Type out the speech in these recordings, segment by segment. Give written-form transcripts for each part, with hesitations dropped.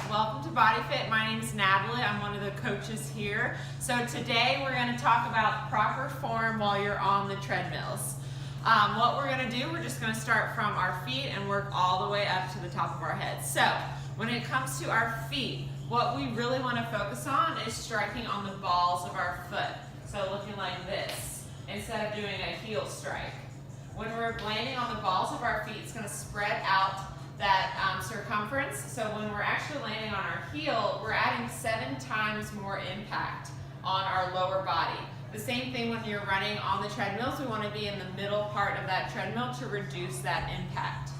welcome to Body Fit. My name is Natalie. I'm one of the coaches here. So today we're going to talk about proper form while you're on the treadmills. What we're going to do, we're just going to start from our feet and work all the way up to the top of our heads. So when it comes to our feet, what we really want to focus on is striking on the balls of our foot. So looking like this, instead of doing a heel strike. When we're landing on the balls of our feet, it's going to spread out that circumference. So when we're actually landing on our heel, we're adding 7 times more impact on our lower body. The same thing when you're running on the treadmills, we want to be in the middle part of that treadmill to reduce that impact.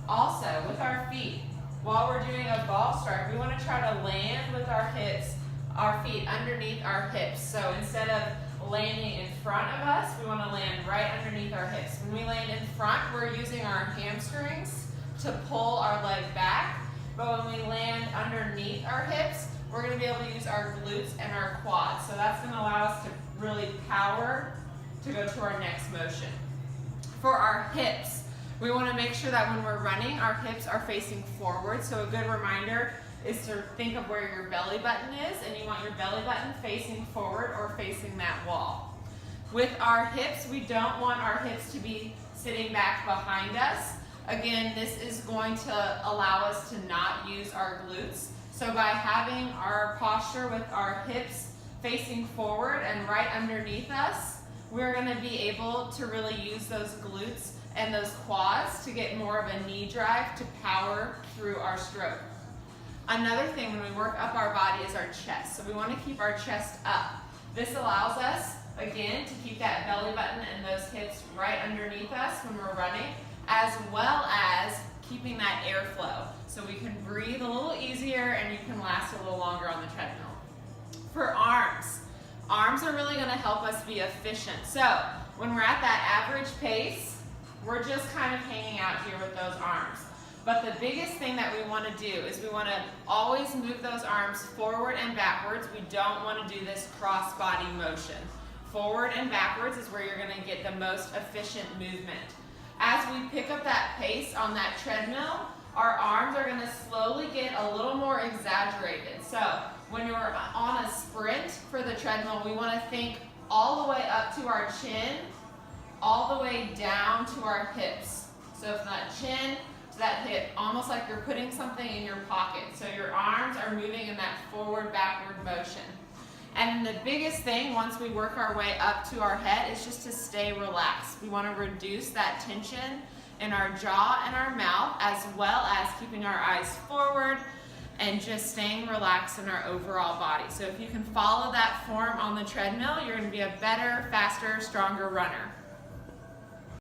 Also, with our feet, while we're doing a ball strike, we want to try to land with our feet underneath our hips. So instead of landing in front of us, we want to land right underneath our hips. When we land in front, we're using our hamstrings to pull our leg back, but when we land underneath our hips, we're going to be able to use our glutes and our quads. So that's going to allow us to really power to go to our next motion. For our hips, we want to make sure that when we're running, our hips are facing forward. So a good reminder is to think of where your belly button is, and you want your belly button facing forward or facing that wall. With our hips, we don't want our hips to be sitting back behind us. Again, this is going to allow us to not use our glutes. So by having our posture with our hips facing forward and right underneath us, we're going to be able to really use those glutes and those quads to get more of a knee drive to power through our stroke. Another thing when we work up our body is our chest. So we want to keep our chest up. This allows us, again, to keep that belly button and those hips right underneath us when we're running, as well as keeping that airflow. So we can breathe a little easier and you can last a little longer on the treadmill. For arms are really going to help us be efficient. So when we're at that average pace, we're just kind of hanging out here with those arms. But the biggest thing that we want to do is we want to always move those arms forward and backwards. We don't want to do this cross-body motion. Forward and backwards is where you're going to get the most efficient movement. As we pick up that pace on that treadmill, our arms are going to slowly get a little more exaggerated. So when you're on a sprint for the treadmill, we want to think all the way up to our chin, all the way down to our hips. So from that chin to that hip, almost like you're putting something in your pocket. So your arms are moving in that forward-backward motion. And the biggest thing, once we work our way up to our head, is just to stay relaxed. We want to reduce that tension in our jaw and our mouth, as well as keeping our eyes forward and just staying relaxed in our overall body. So if you can follow that form on the treadmill, you're going to be a better, faster, stronger runner.